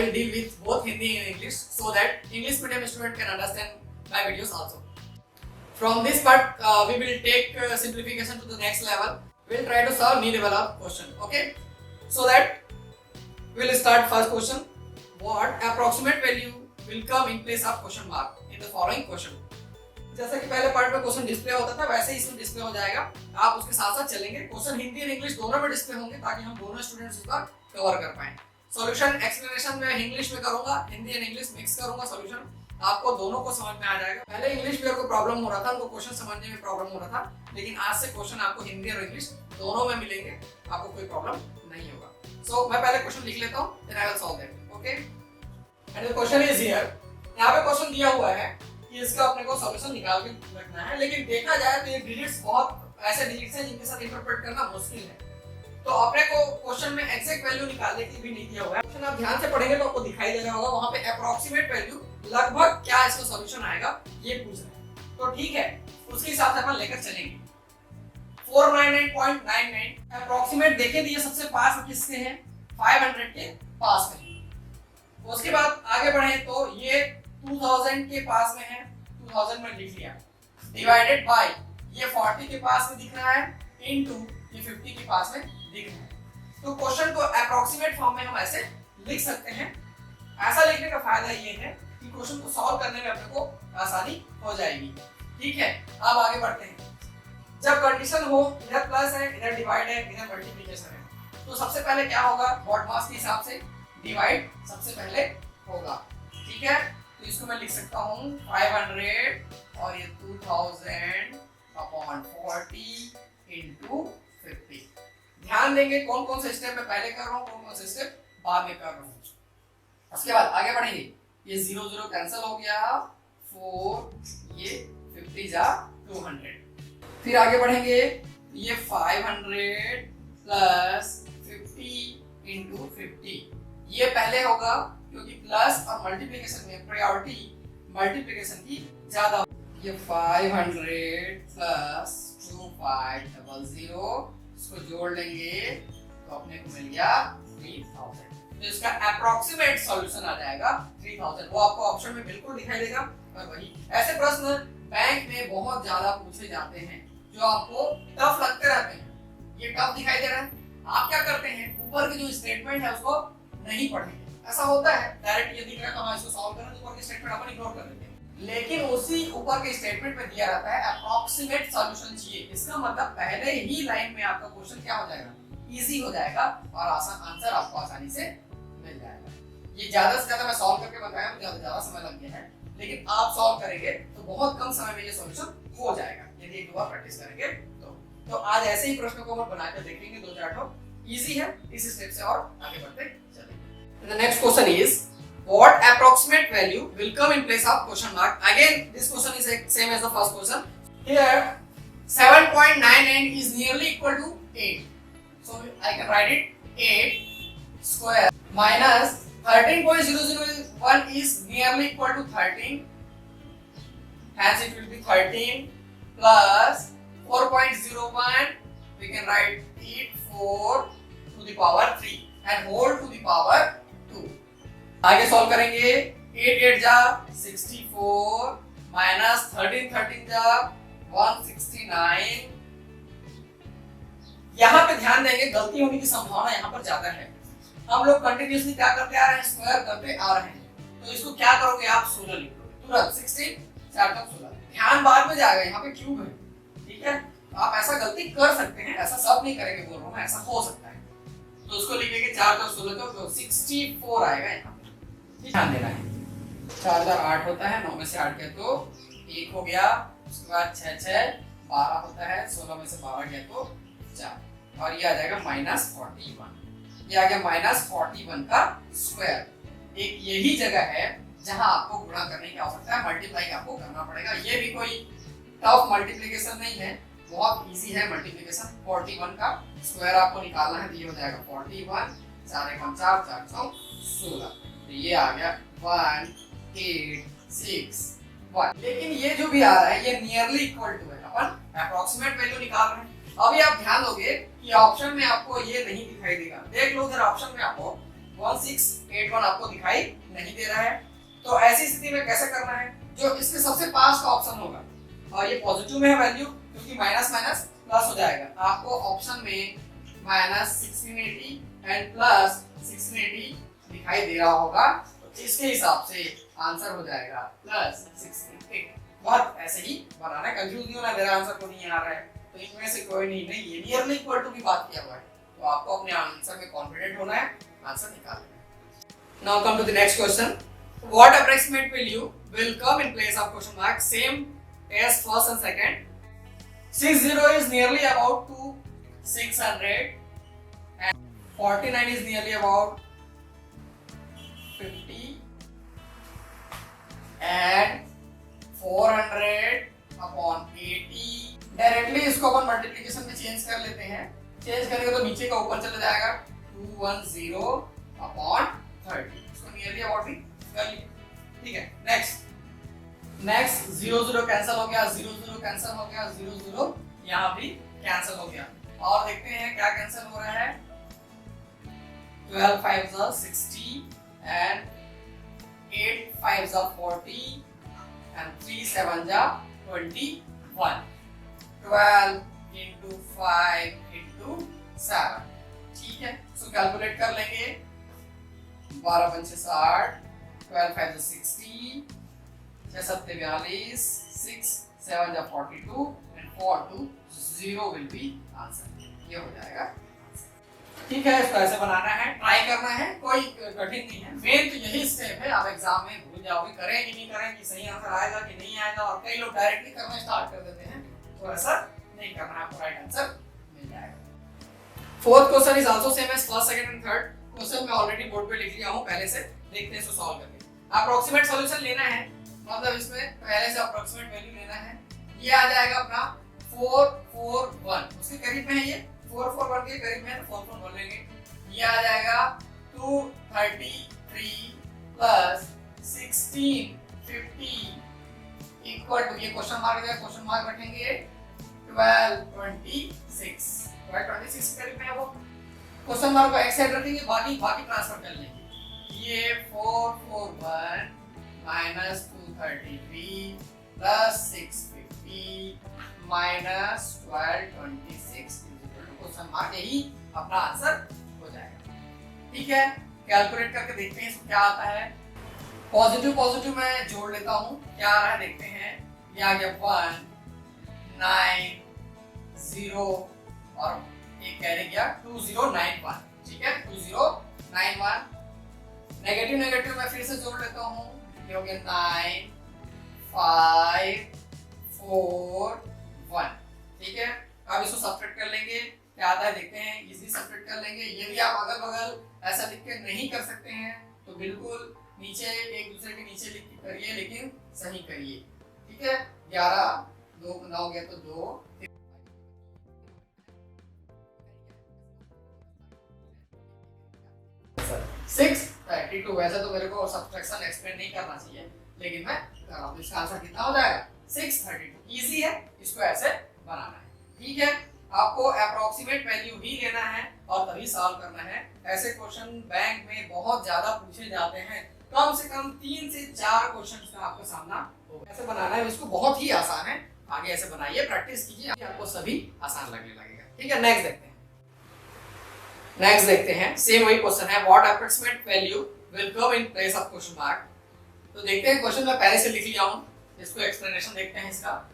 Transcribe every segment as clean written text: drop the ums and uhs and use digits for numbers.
will deal with both Hindi and English so that English medium student can understand my videos also. From this part, we will take simplification to the next level. We'll try to solve knee level of question. Okay? So that we'll start first question. What approximate value will come in place of question mark in the following question? जैसा कि पहले part में question display होता था वैसे ही इसमें display हो जाएगा. आप उसके साथ साथ चलेंगे. क्वेश्चन हिंदी और इंग्लिश दोनों में डिस्प्ले होंगे ताकि हम दोनों स्टूडेंट्स उसका कवर कर पाएं. सॉल्यूशन एक्सप्लेनेशन में इंग्लिश में करूंगा, हिंदी और इंग्लिश मिक्स करूंगा. सॉल्यूशन आपको दोनों को समझ में आ जाएगा. पहले इंग्लिश में को प्रॉब्लम हो रहा था, उनको क्वेश्चन समझने में प्रॉब्लम हो रहा था, लेकिन आज से क्वेश्चन आपको हिंदी और इंग्लिश दोनों में मिलेंगे. आपको कोई प्रॉब्लम नहीं होगा. सो मैं पहले क्वेश्चन लिख लेता हूं, then I will solve that. Okay, and the question is here. यहां पे क्वेश्चन दिया हुआ है कि इसका अपने को सॉल्यूशन निकाल के रखना है, लेकिन देखा जाए तो ये डिजिट्स बहुत ऐसे डिजिट्स हैं जिनके साथ इंटरप्रेट करना मुश्किल है. तो अपने को क्वेश्चन में एग्जैक्ट वैल्यू निकालने की भी नहीं दिया हुआ है. क्वेश्चन आप ध्यान से पढ़ेंगे तो आपको दिखाई दे रहा होगा वहां पे अप्रोक्सीमेट वैल्यू लगभग क्या इसका सॉल्यूशन आएगा ये पूछ रहे हैं. तो ठीक है, उसके हिसाब से अपन लेकर चलेंगे. 499.99 अप्रोक्सीमेट देखे दिए सबसे पास में किससे है? 500 के पास में. उसके बाद आगे बढ़े तो ये 2000 के पास में है, 2000 में लिख लिया, डिवाइडेड बाय ये 40 के पास में दिख रहा है, इनटू ये 50 के पास में दिख रहा है. तो क्वेश्चन को अप्रोक्सीमेट फॉर्म में हम ऐसे लिख सकते हैं. ऐसा लिखने का फायदा ये है कि क्वेश्चन को सॉल्व करने में अपने को आसानी हो जाएगी. ठीक है, अब आगे बढ़ते हैं. जब कंडीशन हो इधर प्लस है, इधर डिवाइड है, इधर मल्टीप्लिकेशन है, तो सबसे पहले क्या होगा? मॉड मास के हिसाब से डिवाइड सबसे पहले होगा. ठीक है, तो इसको मैं लिख सकता हूँ 500 और ये 2000 अपॉन 40 इंटू 50. ध्यान देंगे कौन कौन से स्टेप में पहले कर रहा हूँ, कौन कौन से स्टेप बाद में कर रहा हूँ. उसके बाद आगे बढ़ेंगे. ये 0 0 कैंसिल हो गया, 4 ये 50 जा 200. फिर आगे बढ़ेंगे, ये 500 प्लस 50 इंटू 50 ये पहले होगा क्योंकि प्लस और मल्टीप्लिकेशन में प्रायोरिटी मल्टीप्लिकेशन की ज्यादा. ये 500 प्लस 2500 इसको जोड़ लेंगे तो अपने को मिल गया 3000. तो इसका अप्रोक्सीमेट सॉल्यूशन आ जाएगा 3000. वो आपको ऑप्शन में बिल्कुल दिखाई देगा. और वही ऐसे प्रश्न बैंक में बहुत ज्यादा पूछे जाते हैं जो आपको टफ लगते रहते हैं. ये टफ दिखाई दे रहा है, आप क्या करते हैं? ऊपर की जो स्टेटमेंट है उसको नहीं पढ़ेंगे. ऐसा होता है, डायरेक्ट ये दिख रहा है तो हम इसको सॉल्व करें तो ऊपर की स्टेटमेंट अपन इग्नोर कर देते हैं. लेकिन उसी ऊपर के स्टेटमेंट में दिया रहता है अप्रोक्सीमेट सॉल्यूशन चाहिए. इसका मतलब पहले ही लाइन में आपका क्वेश्चन क्या हो जाएगा? इजी हो जाएगा और आसान आंसर आपको आसानी से मिल जाएगा. ये ज्यादा से ज्यादा मैं सॉल्व करके बताया तो ज्यादा समय लग गया है, लेकिन आप सॉल्व करेंगे तो बहुत कम समय में ये सॉल्यूशन हो जाएगा यदि एक दो बार प्रैक्टिस करेंगे तो आज ऐसे ही प्रश्नों को हम बनाकर देखेंगे. 2-4 ठो इजी है. इस स्टेप से और आगे बढ़ते चलेंगे. The next question is what approximate value will come in place of question mark? Again this question is same as the first question. Here 7.99 is nearly equal to 8. So I can write it 8 square minus 13.001 is nearly equal to 13. Hence it will be 13 plus 4.01. We can write it 4 to the power 3 and whole to the power 2. आगे solve करेंगे. 8 8 जा 64 minus 13 13 जा 169. यहाँ पे ध्यान देंगे गलती होने की संभावना यहाँ पर ज्यादा है. हम लोग कंटिन्यूअसली क्या करते आ रहे हैं? स्क्वायर करते आ रहे हैं. तो इसको क्या करोगे आप? 16 लिखोगे तुरंत. 16 4 का 16. ध्यान बाद में जाएगा, यहाँ पे क्यूब है. ठीक है, आप ऐसा गलती कर सकते हैं, ऐसा सब नहीं करेंगे बोल रहा हूँ मैं, ऐसा हो सकता है. तो उसको लिखेंगे 4 का 16 तो 64 आएगा यहाँ पे. ध्यान देना है. 4 4 8 होता है, 9 में से 8 गया तो 1 हो गया. उसके बाद 6 6 12 होता है, 16 में से 12 गया तो 4 और ये आ जाएगा -41. ये आ गया -41 का स्क्वायर. एक यही जगह है जहां आपको गुणा करने की आवश्यकता है, मल्टीप्लाई आपको करना पड़ेगा. ये भी कोई टफ मल्टीप्लिकेशन नहीं है, बहुत इजी है मल्टीप्लिकेशन. 41 का स्क्वायर आपको निकालना है तो ये हो जाएगा 41 4 1 4 4 6 16. तो ये आ गया 186.1. लेकिन ये जो भी आ रहा है ये नियरली इक्वल टू है. अपन अप्रोक्सीमेट वैल्यू निकाल रहे हैं. अभी आप ध्यान दोगे कि ऑप्शन में आपको ये नहीं दिखाई देगा. देख लो उधर ऑप्शन में आपको 1681 आपको दिखाई नहीं दे रहा है। तो ऐसी स्थिति में कैसे करना है, जो इसके सबसे पास का ऑप्शन होगा और ये पॉजिटिव में है वैल्यू, क्योंकि माइनस माइनस प्लस हो जाएगा, आपको ऑप्शन में -1680 एंड प्लस 1680 दिखाई दे रहा होगा, तो इसके हिसाब से आंसर हो जाएगा +1680। बहुत ऐसे ही बनाना है, कंफ्यूज नहीं होना, मेरा आंसर को नहीं आ रहा है तो इनमें से कोई नहीं, ये नियरली इक्वल टू की बात किया हुआ है, तो आपको अपने आंसर में कॉन्फिडेंट होना है, आंसर निकालना है। Now come to the next question, what approximate value will come in place of question mark same as first and second. 60 is nearly about to 600 and 49 is nearly about 50 and 400 upon 80। Directly इसको अपन multiplication में change कर लेते हैं, change करेंगे तो नीचे का ऊपर चला जाएगा 210 अपॉन 30, इसको नियरली अबाउट भी कर लिया, ठीक है। नेक्स्ट 0 कैंसिल हो गया, 0 कैंसिल हो गया, 0 यहाँ भी कैंसिल हो गया, और देखते हैं क्या कैंसिल हो रहा है। 12 5 60 and 8 5 40 and 3 7 21। 12 into 5 into 7, ठीक है। सो कैलकुलेट कर लेंगे, 12 5 60, 12 5 60, 6 7 42, 6 7 42 and 4 2 0 will be answer। ये हो जाएगा, ठीक है। इसको ऐसे बनाना है, ट्राई करना है, कोई कठिन नहीं है। मेन तो यही स्टेप है, आप एग्जाम में भूल जाओगे, करें कि नहीं करें, कि सही आंसर आएगा कि नहीं आएगा, और कई लोग डायरेक्टली करना स्टार्ट कर देते हैं, तो ऐसा नहीं करना है, आपको राइट आंसर मिल जाएगा। Fourth question is also same as first second and third question, मैं ऑलरेडी बोर्ड पे लिख लिया हूं पहले से, देखते हैं इसको सॉल्व करके। अप्रोक्सीमेट सॉल्यूशन लेना है, मतलब इसमें पहले से अप्रोक्सीमेट वैल्यू लेना है। ये आ जाएगा अपना 441, उसके करीब में है, ये 441 के करीब में है, तो 441 लेंगे। ये आ जाएगा 233 प्लस 1650 इक्वल टू, ये क्वेश्चन मार्क है, क्वेश्चन मार्क रखेंगे 1226, 1226 के करीब में है वो, क्वेश्चन मार्क को एक साइड रखेंगे, बाकी ट्रांसफर कर लेंगे। ये 441 minus 233 plus 650 minus 1226 question mark, यही अपना आंसर हो जाएगा, ठीक है। कैलकुलेट करके देखते हैं इसको क्या आता है। पॉजिटिव मैं जोड़ लेता हूँ, क्या आ रहा है देखते हैं। ये आ गया 190 और एक कैरी गया 2091, ठीक है, 2091। नेगेटिव मैं फिर से जोड़ लेता हूँ, ये हो गया 9 5 4 1, ठीक है। अब इसको सब्ट्रैक्ट कर लेंगे, क्या आता है देखते हैं, इजी सब्ट्रैक्ट कर लेंगे। यदि आप अगल बगल ऐसा लिख के नहीं कर सकते हैं तो बिल्कुल नीचे एक दूसरे के नीचे लिख के करिए, लेकिन सही करिए, ठीक है। 11 2 9 गया तो 2 632। वैसे तो मेरे को सब्ट्रैक्शन एक्सप्लेन नहीं करना चाहिए, लेकिन मैं कर रहा हूं। इसका आंसर कितना हो जाएगा 632। इजी है, इसको ऐसे बनाना है, ठीक है। आपको अप्रोक्सीमेट वैल्यू ही लेना है और तभी सॉल्व करना है। ऐसे क्वेश्चन बैंक में बहुत ज्यादा पूछे जाते हैं, कम से कम 3 से 4 क्वेश्चन का आपको सामना होगा। ऐसे बनाना है, इसको बहुत ही आसान है, आगे ऐसे बनाइए, प्रैक्टिस कीजिए, आपको सभी आसान लगने लगेगा, ठीक है। नेक्स्ट देखते हैं, सेम वही क्वेश्चन है, what approximate value will come in place of question mark. तो देखते हैं, क्वेश्चन मैं पहले से लिख लिया हूं, इसको एक्सप्लेनेशन देखते हैं इसका।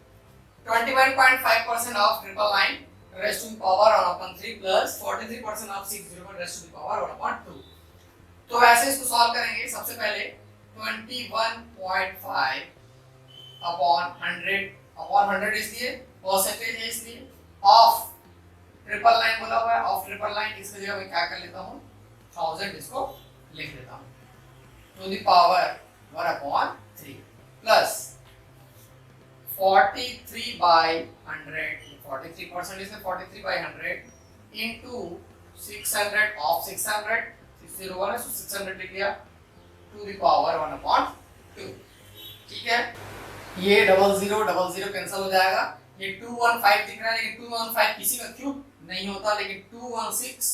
21.5% of 999 raised to the power 1 upon 3 plus 43% of 601 raised to the power 1 upon 2। तो ऐसे इसको सॉल्व करेंगे। सबसे पहले 21.5 अपॉन 100 इसलिए परसेंटेज है, इसलिए ऑफ 999 बोला हुआ है, ऑफ 999 इसकी जगह मैं क्या कर लेता हूँ 1000 इसको लिख लेता हूँ, to the power 1 upon 3 plus 43/100, 43% इसमें 43/100 into 600 of 600, 601 है, 600 लिख लिया, to the power 1 upon 2, ठीक है। ये 00 कैंसिल हो जाएगा, ये 215 दिख रहा है, लेकिन 215 किसी का क्यूब नहीं होता, लेकिन 216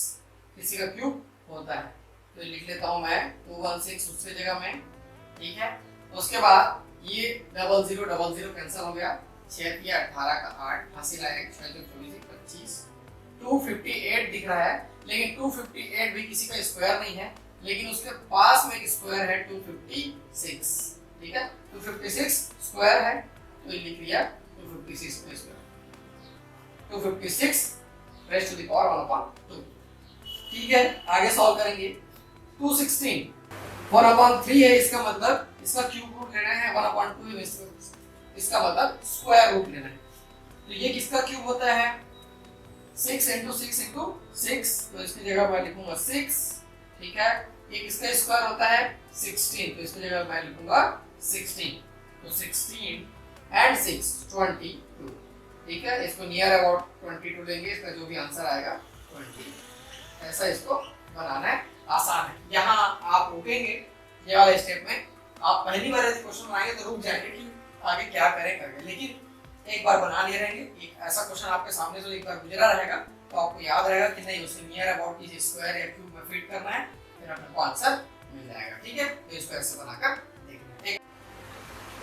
किसी का क्यूब होता है, तो लिख लेता हूँ मैं 216 दूसरी जगह में, ठीक है। उसके बाद ये 0000 कैंसिल हो गया, 6 या 18 का 8, हासिल आएगा 25, 258 दिख रहा है, लेकिन 258 भी किसी का स्क्वायर नहीं है, लेकिन उसके पास में एक स्क्वायर है 256, ठीक है। 256 स्क्वायर है तो ये लिख लिया 256 का square, 256 raise to the power 1/2, ठीक है। आगे सॉल्व करेंगे। 216 1/3 है, इसका मतलब इसका क्यूब रूट लेना है, 1/2 है, इसका मतलब स्क्वायर रूट लेना है। तो ये किसका क्यूब होता है? 6 × 6 × 6, तो इसकी जगह मैं लिखूंगा 6, ठीक है। ये किसका स्क्वायर होता है? 16, तो इसकी जगह मैं लिखूंगा 16, तो 16 एंड 6 22, ठीक है। इसको नियर अबाउट 22 लेंगे, इसका जो भी आंसर आएगा 20, ऐसा इसको बनाना है, आसान है। यहाँ आप रुकेंगे ये वाले स्टेप में, आप पहली बार यदि क्वेश्चन बनाएंगे तो रुक जाएंगे कि आगे क्या करें करके, लेकिन एक बार बना लिए रहेंगे, एक ऐसा क्वेश्चन आपके सामने जो एक बार गुजरा रहेगा तो आपको याद रहेगा कि नहीं उसे नियर अबाउट किसी स्क्वायर या क्यूब में फिट करना है, फिर आपको आंसर मिल जाएगा, ठीक है। तो इसको ऐसे बनाकर देखना है।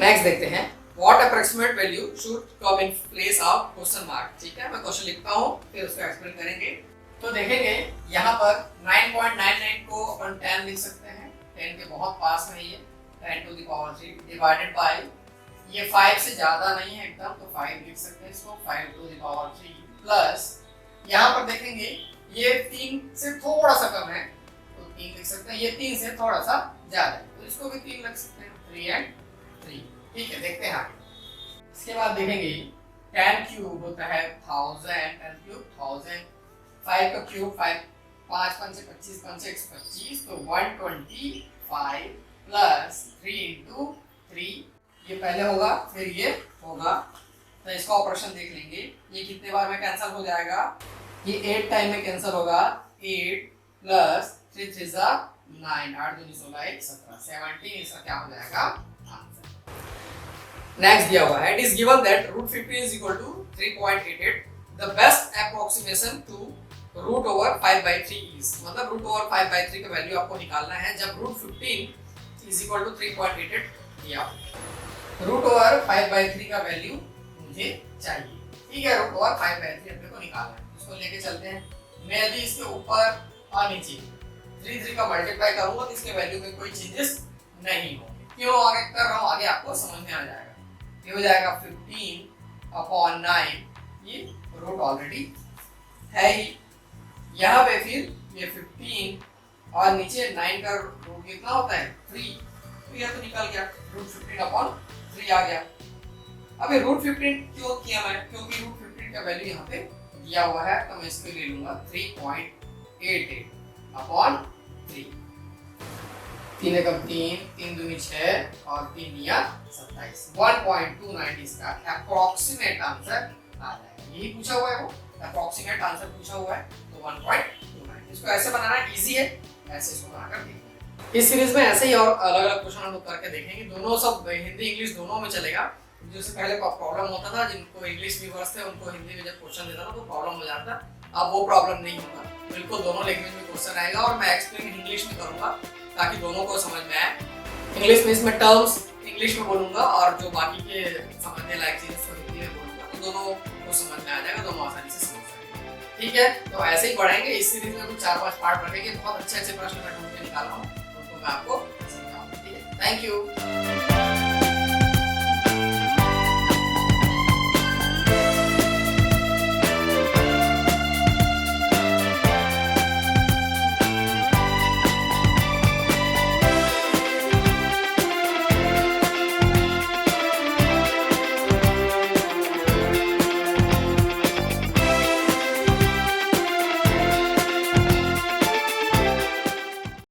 नेक्स्ट देखते हैं, what approximate value should come in place of question mark, ठीक है। मैं क्वेश्चन लिखता हूँ फिर उसको एक्सप्लेन करेंगे। तो देखेंगे यहाँ पर 9.99 को अपन 10 लिख सकते हैं, 10 के बहुत पास में ये 10⁻³ डिवाइडेड बाय, ये 5 से ज्यादा नहीं है एकदम, तो 5 लिख सकते हैं इसको, 5⁻³ प्लस यहाँ पर देखेंगे ये 3 से थोड़ा सा कम है तो 3 लिख सकते हैं, ये 3 से थोड़ा सा ज्यादा है तो इसको भी 3 लिख सकते हैं, 3 and 3, ठीक है। देखते हैं आगे। इसके बाद देखेंगे 10³ होता है 1000, 10³ 1000, 5 का क्यूब 5, 5 5 से 25, 5 से 25, तो 125 प्लस 3 × 3, ये पहले होगा फिर ये होगा, तो इसका ऑपरेशन देख लेंगे। ये कितने बार में कैंसिल हो जाएगा? ये 8 टाइम में कैंसिल होगा, 8 प्लस 3 3 9, 8 2 16, 17, 17, इसका क्या हो जाएगा आंसर। नेक्स्ट दिया हुआ है, it is given that √15 is equal to 3.88, the best approximation to √5/3 is, मतलब √5/3 का वैल्यू आपको निकालना है जब √15 is equal to 3.88 दिया। √5/3 का वैल्यू मुझे चाहिए, ठीक है। √5/3 अपने को निकालना है, इसको लेके चलते हैं। मैं यदि इसके ऊपर और नीचे 3 का मल्टीप्लाई करूंगा तो इसके वैल्यू में कोई चेंजेस नहीं होंगे। क्यों आगे कर रहा हूँ, आगे आपको समझ में आ जाएगा। ये हो जाएगा 15/9, ये रूट ऑलरेडी है ही, यहाँ पे फिर ये 15 और नीचे 9 का रूट कितना होता है 3, तो यह तो निकल गया, √15/3 आ गया। अभी √15 क्यों किया मैं, क्योंकि √15 का वैल्यू यहाँ पे दिया हुआ है, तो मैं इसको ले लूंगा 3.88/3, 3 एकम 3, 3 दूनी 6 और 3 निया 27, 1.29 इसका अप्रॉक्सीमेट आंसर आ जाएगा। यही पूछा हुआ है, वो अप्रॉक्सीमेट आंसर पूछा हुआ है, तो 1.29। इसको ऐसे बनाना इजी है, ऐसे इसको बनाकर देखिए। इस सीरीज में ऐसे ही और अलग अलग क्वेश्चन हम लोग करके देखेंगे, दोनों सब हिंदी इंग्लिश दोनों में चलेगा। जैसे पहले प्रॉब्लम होता था, जिनको इंग्लिश व्यूअर्स थे उनको हिंदी में जब क्वेश्चन देता था तो प्रॉब्लम हो जाता, अब वो प्रॉब्लम नहीं होगा, बिल्कुल दोनों लैंग्वेज में क्वेश्चन आएगा और मैं एक्सप्लेन इंग्लिश में करूंगा ताकि दोनों को समझ में आए। इंग्लिश में इसमें टर्म्स इंग्लिश में बोलूंगा और जो बाकी के समझने लायक चीजें को हिंदी में बोलूंगा, तो दोनों को समझ में आ जाएगा, दोनों आसानी से समझ जाएंगे, ठीक है। तो ऐसे ही बढ़ाएंगे, इस सीरीज में कुछ 4-5 पार्ट रखेंगे, बहुत अच्छे प्रश्न मैं ढूंढ के निकाल रहा हूँ, उनको मैं आपको समझाऊंगा, ठीक है। Thank you.